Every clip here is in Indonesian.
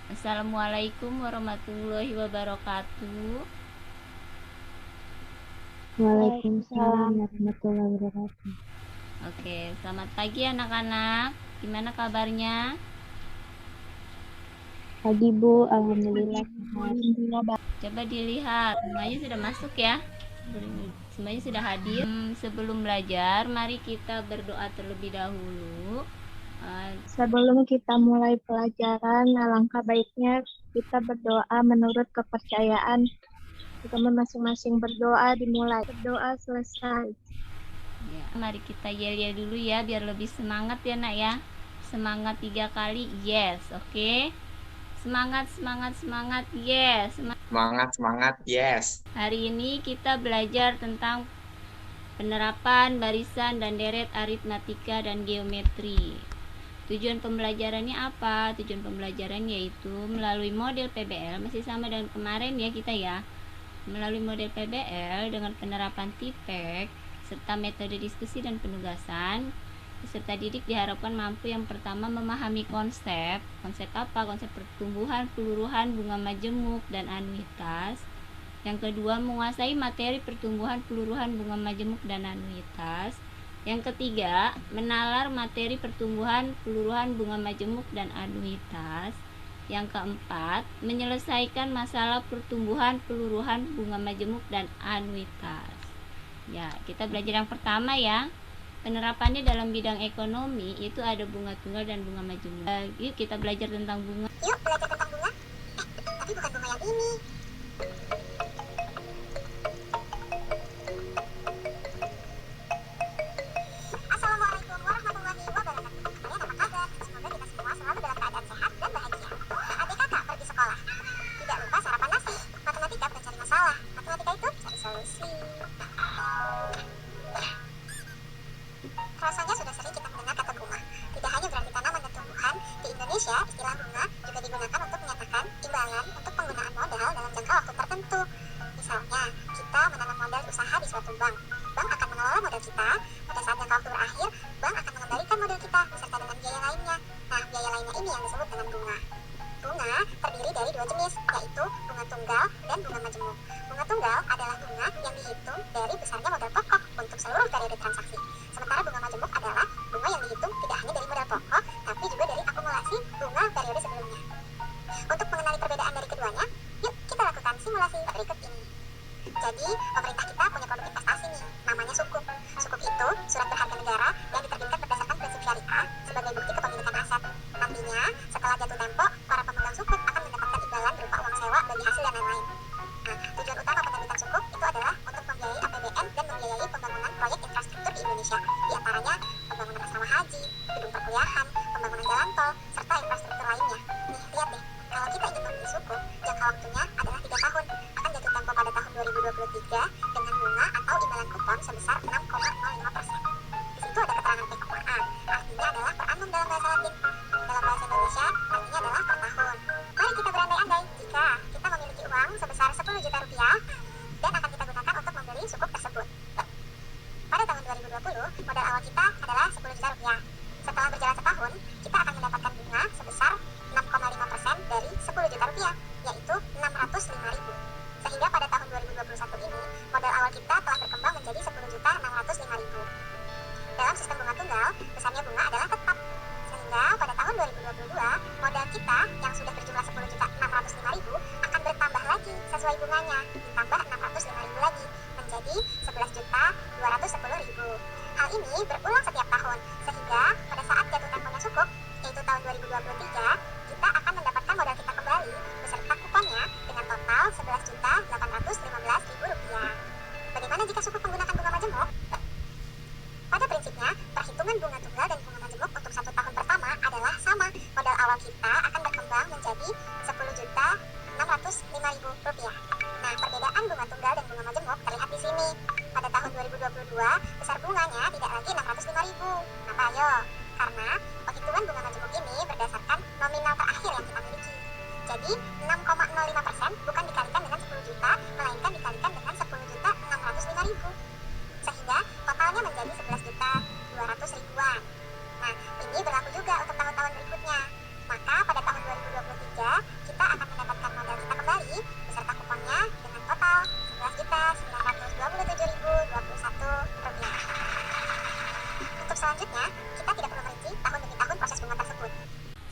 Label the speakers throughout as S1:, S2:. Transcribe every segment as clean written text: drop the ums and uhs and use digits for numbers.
S1: Assalamualaikum warahmatullahi wabarakatuh.
S2: Waalaikumsalam warahmatullahi wabarakatuh.
S1: Oke, selamat pagi anak-anak. Gimana kabarnya?
S2: Pagi Bu, Alhamdulillah sehat.
S1: Coba dilihat, semuanya sudah masuk ya. Semuanya sudah hadir. Sebelum belajar, mari kita berdoa terlebih dahulu.
S2: Sebelum kita mulai pelajaran, alangkah baiknya kita berdoa menurut kepercayaan. Teman masing-masing berdoa dimulai. Berdoa selesai.
S1: Ya, mari kita yel-yel dulu ya, biar lebih semangat ya nak ya. Semangat 3 kali, yes, oke. Semangat, semangat, semangat, yes.
S3: Semangat, semangat, yes.
S1: Hari ini kita belajar tentang penerapan barisan dan deret aritmatika dan geometri. Tujuan pembelajarannya apa? Tujuan pembelajaran yaitu melalui model PBL, masih sama dengan kemarin ya kita ya. Melalui model PBL dengan penerapan TIPEK serta metode diskusi dan penugasan, peserta didik diharapkan mampu yang pertama memahami konsep apa? Konsep pertumbuhan, peluruhan, bunga majemuk, dan anuitas. Yang kedua, menguasai materi pertumbuhan, peluruhan, bunga majemuk, dan anuitas. Yang ketiga, menalar materi pertumbuhan, peluruhan, bunga majemuk, dan anuitas. Yang keempat, menyelesaikan masalah pertumbuhan, peluruhan, bunga majemuk, dan anuitas. Ya, kita belajar yang pertama ya. Penerapannya dalam bidang ekonomi itu ada bunga tunggal dan bunga majemuk. Yuk kita belajar tentang bunga.
S4: Yuk belajar tentang bunga. Tapi bukan bunga yang ini. Assalamualaikum warahmatullahi wabarakatuh. Kalian apa kabar? Semoga kita semua selalu dalam keadaan sehat dan bahagia. Adik kakak pergi sekolah. Tidak lupa sarapan nasi. Matematika bukan cari masalah. Matematika itu cari solusi. Rasanya sudah sering kita mendengar kata bunga. Tidak hanya berarti tanaman dan tumbuhan, di Indonesia istilah bunga juga digunakan untuk menyatakan imbalan untuk penggunaan modal dalam jangka waktu tertentu. Misalnya, kita menanam modal usaha di suatu bank. Bank akan mengelola modal kita. Pada saat jangka waktu berakhir, bank akan mengembalikan modal kita beserta dengan biaya lainnya. Nah, biaya lainnya ini yang disebut dengan bunga. Bunga terdiri dari dua jenis, yaitu bunga tunggal dan bunga majemuk. Bunga tunggal adalah bunga yang dihitung dari besarnya modal pokok untuk seluruh periode transaksi. Sementara bunga majemuk adalah bunga yang dihitung tidak hanya dari modal pokok, tapi juga dari akumulasi bunga periode sebelumnya. Untuk mengenali perbedaan dari keduanya, yuk kita lakukan simulasi berikut ini. Jadi, pemerintah kita punya produk investasi nih, namanya sukuk. Sukuk itu surat berharga negara yang diterbitkan berdasarkan prinsip syariah sebagai bukti kepemilikan aset. Nantinya, setelah jatuh tempo, para pemegang sukuk akan mendapatkan imbalan berupa uang sewa bagi hasil dan lain-lain. Nah, tujuan utama penerbitan sukuk itu adalah untuk membiayai APBN dan membiayai pembangunan proyek infrastruktur di Indonesia, di antaranya pembangunan asrama haji, gedung perkuliahan, pembangunan jalan tol, serta infrastruktur lainnya. Nih, lihat deh, kalau kita ingin membeli sukuk, jangka waktunya adalah 3 tahun, akan jatuh tempo pada tahun 2023 dengan bunga atau imbalan kupon sebesar 6,05%. Di situ ada keterangan PKA, artinya adalah per annum dalam bahasa Latin. Dalam bahasa Indonesia, artinya adalah per tahun. Mari kita berandai-andai jika kita memiliki uang sebesar 10 juta rupiah dan akan kita gunakan untuk membeli sukuk tersebut. Pada tahun 2020, modal awal kita adalah 10 juta rupiah. Setelah berjalan setahun, kita akan mendapatkan bunga sebesar 6,5% dari 10 juta rupiah, yaitu 605.000. Sehingga pada tahun 2021 ini, modal awal kita telah berkembang menjadi 10.605.000. Dalam sistem bunga tunggal, besarnya bunga adalah tetap. Sehingga pada tahun 2022, modal kita yang sudah berjumlah 10.605.000 akan bertambah lagi sesuai bunganya, ditambah 605.000 lagi, menjadi 11.210.000. Hal ini berulang setiap tahun, sehingga pada saat jatuh temponya sukuk, yaitu tahun 2023, kita akan mendapatkan modal kita kembali beserta kuponnya dengan total 11.815.000 rupiah. Bagaimana jika sukuk menggunakan bunga majemuk? Pada prinsipnya, perhitungan bunga tunggal dan bunga majemuk untuk 1 tahun pertama adalah sama. Modal awal kita akan berkembang menjadi 10.605.000 rupiah. Nah, perbedaan bunga tunggal dan bunga majemuk terlihat di sini. Pada tahun 2022, besar bunganya tidak lagi 605.000. Kenapa ayo? Karena penghitungan bunga majemuk ini berdasarkan nominal terakhir yang kita miliki. Jadi, 6,05% bukan dikalikan dengan 10 juta, melainkan dikalikan dengan 10.605.000. Sehingga totalnya menjadi 11.200.000-an. Nah, ini berlaku juga untuk tahun-tahun berikutnya. Maka pada tahun 2023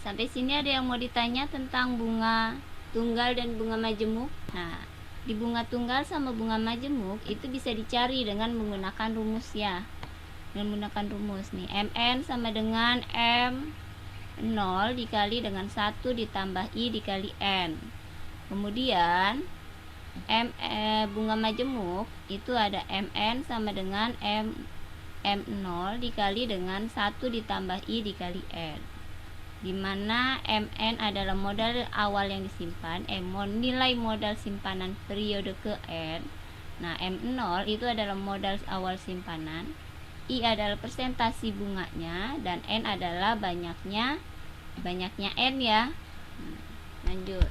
S1: Sampai sini ada yang mau ditanya tentang bunga tunggal dan bunga majemuk. Nah, di bunga tunggal sama bunga majemuk itu bisa dicari dengan menggunakan rumus ya. Dengan menggunakan rumus nih, Mn sama dengan M0 dikali dengan 1 ditambah I dikali N. Kemudian bunga majemuk itu ada Mn sama dengan M0 dikali dengan 1 ditambah I dikali N, dimana Mn adalah modal awal yang disimpan, M nilai modal simpanan periode ke N. Nah, M0 itu adalah modal awal simpanan, I adalah persentasi bunganya, dan N adalah banyaknya N ya. Lanjut.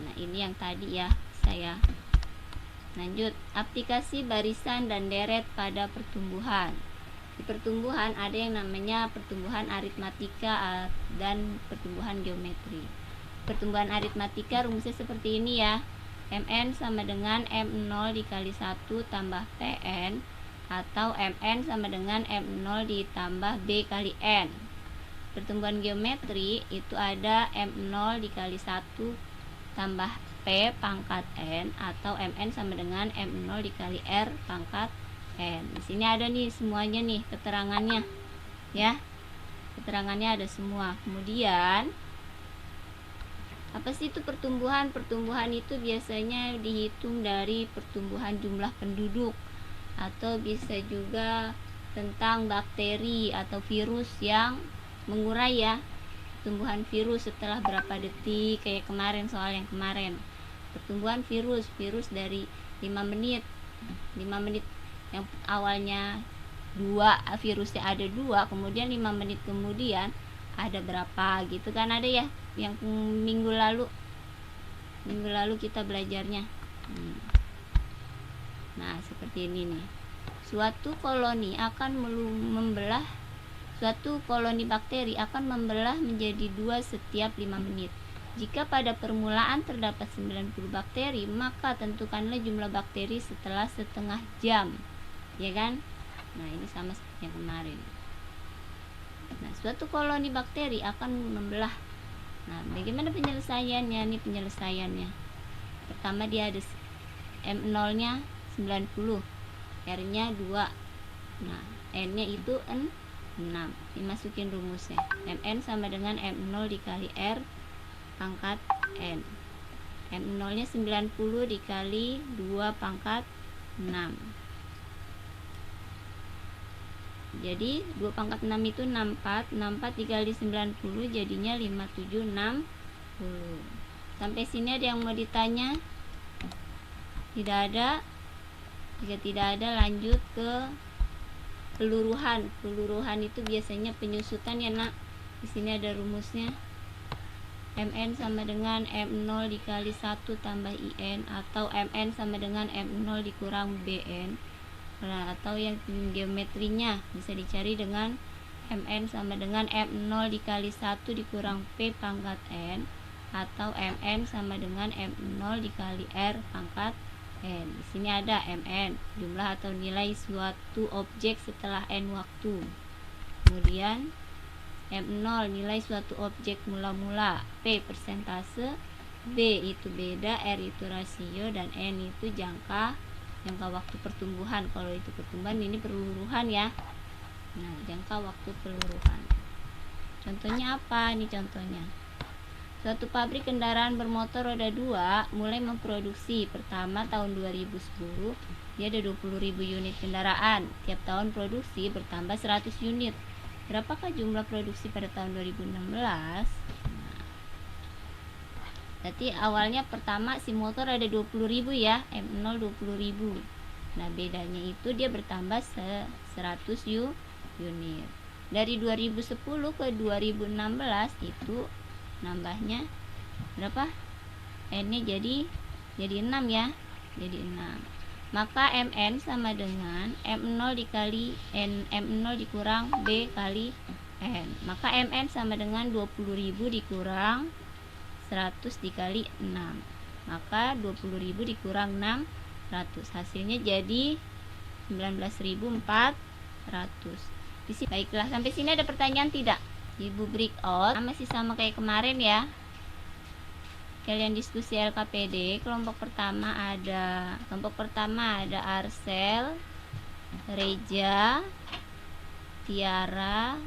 S1: Nah, ini yang tadi ya saya. Lanjut, aplikasi barisan dan deret pada pertumbuhan. Di pertumbuhan ada yang namanya pertumbuhan aritmatika dan pertumbuhan geometri. Pertumbuhan aritmatika rumusnya seperti ini ya. Mn sama dengan M0 dikali 1 tambah Pn, atau Mn sama dengan M0 ditambah B kali N. Pertumbuhan geometri itu ada M0 dikali 1 tambah P pangkat N, atau Mn sama dengan M0 dikali R pangkat N. Di sini ada nih semuanya nih keterangannya ya. Keterangannya ada semua. Kemudian apa sih itu pertumbuhan? Pertumbuhan itu biasanya dihitung dari pertumbuhan jumlah penduduk, atau bisa juga tentang bakteri atau virus yang mengurai ya. Pertumbuhan virus setelah berapa detik, kayak kemarin soal yang kemarin. Pertumbuhan virus dari 5 menit yang awalnya 2, virusnya ada 2, kemudian 5 menit kemudian ada berapa gitu kan, ada ya yang minggu lalu kita belajarnya. Nah, seperti ini nih. Suatu koloni bakteri akan membelah menjadi 2 setiap 5 menit. Jika pada permulaan terdapat 90 bakteri, maka tentukanlah jumlah bakteri setelah setengah jam. Ya kan? Nah, ini sama seperti yang kemarin. Nah, suatu koloni bakteri akan membelah. Nah, bagaimana penyelesaiannya? Ini penyelesaiannya. Pertama dia ada M0-nya 90, R-nya 2. Nah, N-nya itu 6. Dimasukin rumusnya. Mn sama dengan M0 dikali R pangkat N. M0-nya 90 dikali 2 pangkat 6. Jadi 2 pangkat 6 itu 64 dikali 90 jadinya 5760. Sampai sini ada yang mau ditanya? Tidak ada. Jika tidak ada, lanjut ke peluruhan. Peluruhan itu biasanya penyusutan ya nak. Di sini ada rumusnya. Mn sama dengan M0 dikali 1 tambah IN, atau Mn sama dengan M0 dikurang Bn. Nah, atau yang geometrinya bisa dicari dengan Mn sama dengan M0 dikali 1 dikurang P pangkat N, atau Mn sama dengan M0 dikali R pangkat N. Di sini ada Mn, jumlah atau nilai suatu objek setelah N waktu. Kemudian M0 nilai suatu objek mula-mula, P persentase, B itu beda, R itu rasio, dan N itu jangka waktu pertumbuhan. Kalau itu pertumbuhan, ini peluruhan ya. Nah, jangka waktu peluruhan. Contohnya apa? Ini contohnya. Suatu pabrik kendaraan bermotor roda 2 mulai memproduksi pertama tahun 2010. Dia ada 20.000 unit kendaraan. Tiap tahun produksi bertambah 100 unit. Berapakah jumlah produksi pada tahun 2016? Berarti awalnya pertama si motor ada 20.000 ya, M0 20.000. Nah, bedanya itu dia bertambah 100 unit. Dari 2010 ke 2016 itu nambahnya berapa? N-nya jadi 6 ya. Jadi 6. Maka Mn sama dengan M0 dikali M0 dikurang B kali N. Maka Mn sama dengan 20.000 dikurang 100 dikali 6, maka 20.000 dikurang 600, hasilnya jadi 19.400. Baiklah, sampai sini ada pertanyaan tidak? Ibu breakout masih sama kayak kemarin ya. Kalian diskusi LKPD. Kelompok pertama ada Arsel, Reja, Tiara,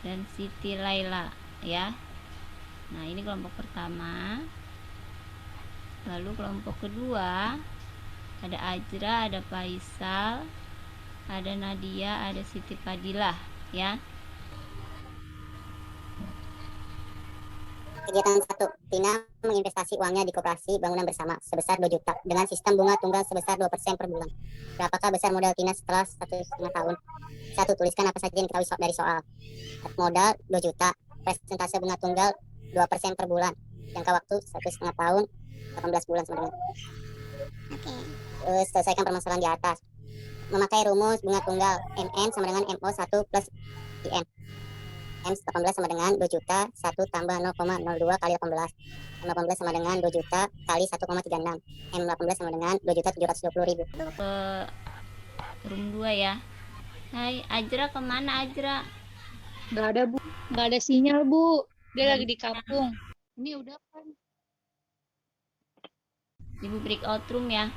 S1: dan Siti Laila ya. Nah, ini kelompok pertama. Lalu kelompok kedua ada Ajra, ada Faisal, ada Nadia, ada Siti Fadilah ya.
S5: Kegiatan 1. Tina menginvestasi uangnya di koperasi bangunan bersama sebesar 2 juta dengan sistem bunga tunggal sebesar 2% per bulan. Berapakah besar modal Tina setelah 1,5 tahun? 1. Tuliskan apa saja yang diketahui dari soal. Modal 2 juta, persentase bunga tunggal 2% per bulan, jangka waktu 1,5 tahun, 18 bulan sama dengan. Terus selesaikan permasalahan di atas. Memakai rumus bunga tunggal MN sama dengan MO 1 plus IN. M18 sama dengan 2 juta 1 tambah 0,02 kali 18. M18 sama dengan 2 juta kali 1,36. M18 sama dengan 2.720.000.
S1: Ke room 2 ya. Hai Ajra, kemana Ajra?
S6: Nggak ada Bu, nggak ada sinyal Bu. Dia lagi di kampung. Ini udah kan?
S1: Ibu breakout room ya.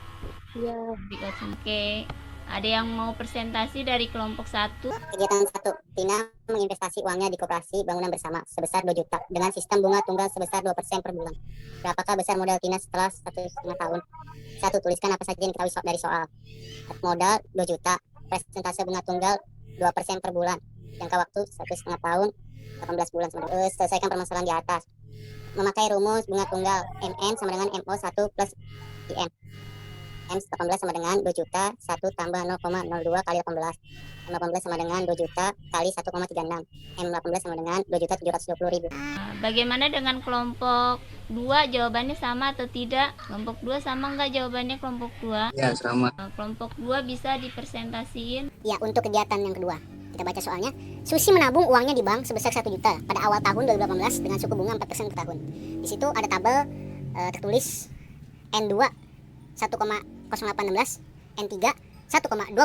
S6: Iya.
S1: Breakout room. Oke. Ada yang mau presentasi dari kelompok 1?
S5: Kegiatan 1. Tina menginvestasi uangnya di koperasi bangunan bersama sebesar 2 juta dengan sistem bunga tunggal sebesar 2% per bulan. Berapakah besar modal Tina setelah 1,5 tahun? 1. Tuliskan apa saja yang diketahui dari soal. Modal 2 juta, persentase bunga tunggal 2% per bulan, jangka waktu 1,5 tahun, 18 bulan sama dengan. Selesaikan permasalahan di atas. Memakai rumus bunga tunggal MN sama dengan MO 1 plus IN. M18 sama dengan 2 juta 1 tambah 0,02 kali 18. M18 sama dengan 2 juta kali 1,36. M18 sama dengan 2.720.000.
S1: Bagaimana dengan kelompok 2? Jawabannya sama atau tidak? Kelompok 2 sama enggak jawabannya kelompok 2?
S3: Ya, sama.
S1: Kelompok 2 bisa dipresentasiin.
S5: Ya, untuk kegiatan yang kedua. Kita baca soalnya. Susi menabung uangnya di bank sebesar 1 juta pada awal tahun 2018 dengan suku bunga 4% per tahun. Di situ ada tabel tertulis N2 1,0816, N3 1,1249,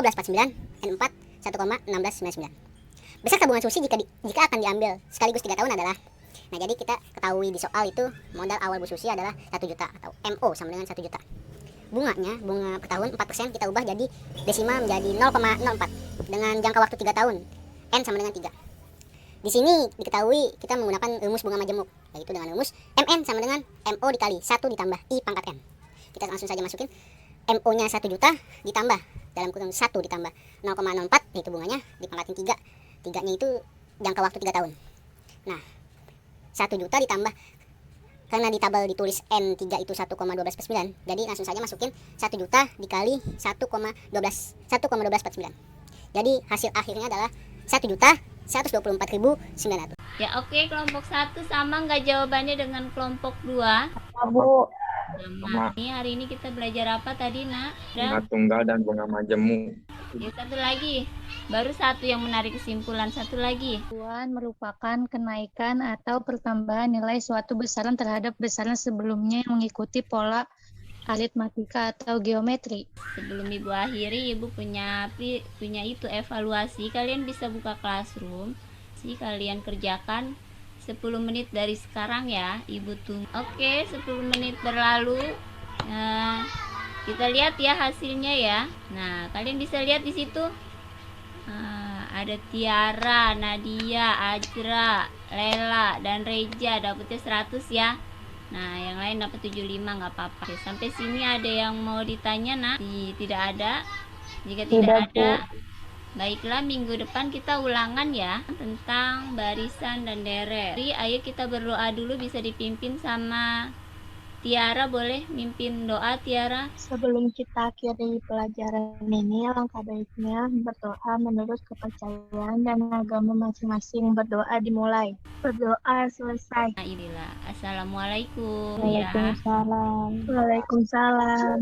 S5: N4 1,1699. Besar tabungan Susi jika akan diambil sekaligus 3 tahun adalah. Nah, jadi kita ketahui di soal itu modal awal Bu Susi adalah 1 juta atau MO sama dengan 1 juta. Bunganya, bunga per tahun 4% kita ubah jadi desimal menjadi 0,04 dengan jangka waktu 3 tahun. N sama dengan 3. Di sini diketahui kita menggunakan rumus bunga majemuk, yaitu dengan rumus MN sama dengan MO dikali 1 ditambah I pangkat N. Kita langsung saja masukin MO-nya 1 juta ditambah dalam kurung 1 ditambah 0,04, yaitu bunganya dipangkatin 3. 3-nya itu jangka waktu 3 tahun. Nah, 1 juta ditambah, karena di tabel ditulis N3 itu 1,12 per 9, jadi langsung saja masukin 1 juta dikali 1,12 per 9. Jadi hasil akhirnya adalah 1.124.900.
S1: Ya oke, kelompok 1 sama nggak jawabannya dengan kelompok 2?
S2: Bu.
S1: Sama. Ini hari ini kita belajar apa tadi, Nak?
S3: Bunga tunggal dan bunga majemuk.
S1: Ya, satu lagi. Baru satu yang menarik kesimpulan, satu lagi.
S6: Tuan merupakan kenaikan atau pertambahan nilai suatu besaran terhadap besaran sebelumnya yang mengikuti pola aritmatika atau geometri.
S1: Sebelum Ibu akhiri, Ibu punya itu evaluasi. Kalian bisa buka Classroom. Kalian kerjakan 10 menit dari sekarang ya. Ibu tunggu. Oke, 10 menit berlalu. Nah, kita lihat ya hasilnya ya. Nah, kalian bisa lihat di situ. Ada Tiara, Nadia, Ajra, Lela, dan Reja dapetnya 100 ya. Nah, yang lain dapat 75, nggak apa-apa. Oke, sampai sini ada yang mau ditanya, Nak? Tidak ada. Jika tidak ada, baiklah, minggu depan kita ulangan ya tentang barisan dan deret. Jadi, ayo kita berdoa dulu, bisa dipimpin sama Tiara. Boleh mimpin doa, Tiara?
S2: Sebelum kita akhiri pelajaran ini, alangkah baiknya berdoa menurut kepercayaan dan agama masing-masing. Berdoa dimulai. Berdoa selesai.
S1: Nah, inilah. Assalamualaikum.
S2: Waalaikumsalam. Waalaikumsalam.